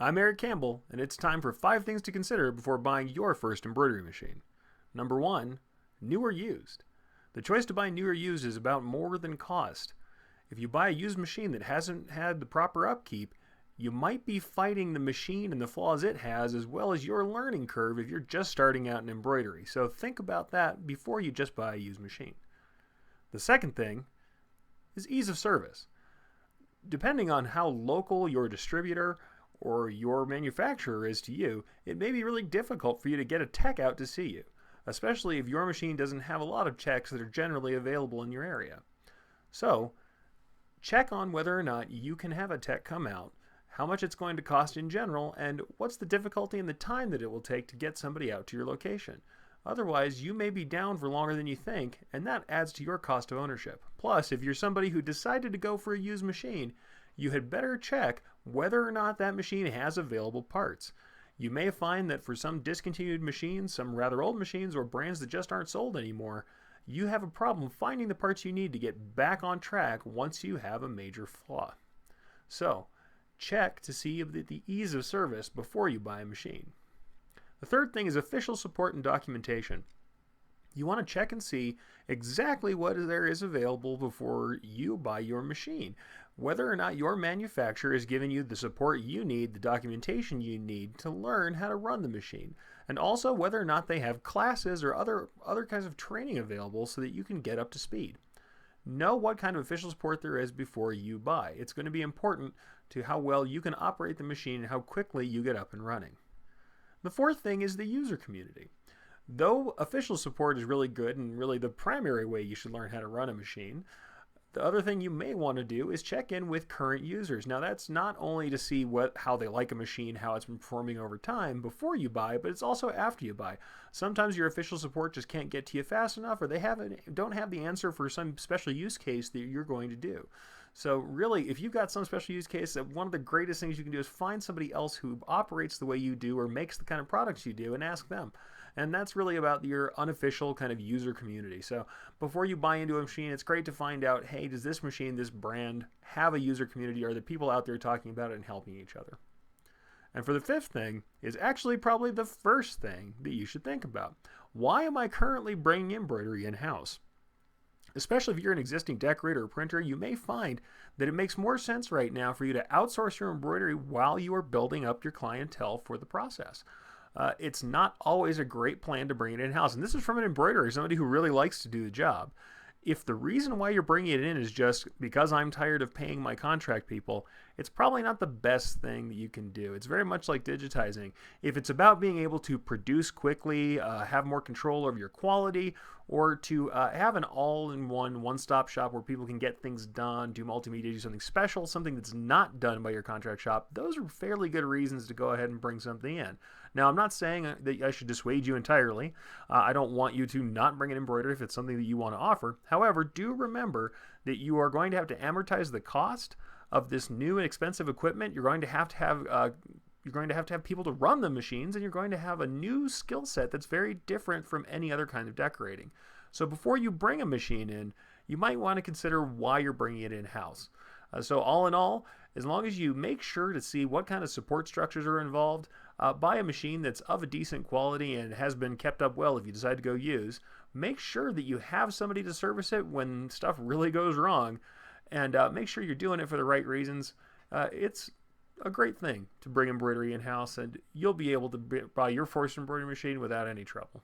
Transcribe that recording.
I'm Eric Campbell, and it's time for 5 things to consider before buying your first embroidery machine. Number 1, new or used. The choice to buy new or used is about more than cost. If you buy a used machine that hasn't had the proper upkeep, you might be fighting the machine and the flaws it has, as well as your learning curve if you're just starting out in embroidery. So think about that before you just buy a used machine. The second thing is ease of service. Depending on how local your distributor or your manufacturer is to you, it may be really difficult for you to get a tech out to see you, especially if your machine doesn't have a lot of techs that are generally available in your area. So, check on whether or not you can have a tech come out, how much it's going to cost in general, and what's the difficulty and the time that it will take to get somebody out to your location. Otherwise, you may be down for longer than you think, and that adds to your cost of ownership. Plus, if you're somebody who decided to go for a used machine, you had better check whether or not that machine has available parts. You may find that for some discontinued machines, some rather old machines, or brands that just aren't sold anymore, you have a problem finding the parts you need to get back on track once you have a major flaw. So, check to see the ease of service before you buy a machine. The third thing is official support and documentation. You want to check and see exactly what there is available before you buy your machine. Whether or not your manufacturer is giving you the support you need, the documentation you need to learn how to run the machine. And also whether or not they have classes or other kinds of training available so that you can get up to speed. Know what kind of official support there is before you buy. It's going to be important to how well you can operate the machine and how quickly you get up and running. The fourth thing is the user community. Though official support is really good and really the primary way you should learn how to run a machine, the other thing you may want to do is check in with current users. Now that's not only to see how they like a machine, how it's been performing over time before you buy, but it's also after you buy. Sometimes your official support just can't get to you fast enough, or they don't have the answer for some special use case that you're going to do. So really, if you've got some special use case, one of the greatest things you can do is find somebody else who operates the way you do or makes the kind of products you do and ask them. And that's really about your unofficial kind of user community. So before you buy into a machine, it's great to find out, hey, does this machine, this brand, have a user community? Are the people out there talking about it and helping each other? And for the fifth thing is actually probably the first thing that you should think about. Why am I currently bringing embroidery in-house? Especially if you're an existing decorator or printer, you may find that it makes more sense right now for you to outsource your embroidery while you are building up your clientele for the process. It's not always a great plan to bring it in-house. And this is from an embroiderer, somebody who really likes to do the job. If the reason why you're bringing it in is just because I'm tired of paying my contract people, it's probably not the best thing that you can do. It's very much like digitizing. If it's about being able to produce quickly, have more control over your quality, or to have an all-in-one, one-stop shop where people can get things done, do multimedia, do something special, something that's not done by your contract shop, those are fairly good reasons to go ahead and bring something in. Now, I'm not saying that I should dissuade you entirely. I don't want you to not bring an embroidery if it's something that you want to offer. However, do remember that you are going to have to amortize the cost of this new and expensive equipment. You're going to have people to run the machines, and you're going to have a new skill set that's very different from any other kind of decorating. So before you bring a machine in, you might want to consider why you're bringing it in-house. So all in all, as long as you make sure to see what kind of support structures are involved, buy a machine that's of a decent quality and has been kept up well if you decide to go use. Make sure that you have somebody to service it when stuff really goes wrong, and make sure you're doing it for the right reasons. It's a great thing to bring embroidery in-house, and you'll be able to buy your first embroidery machine without any trouble.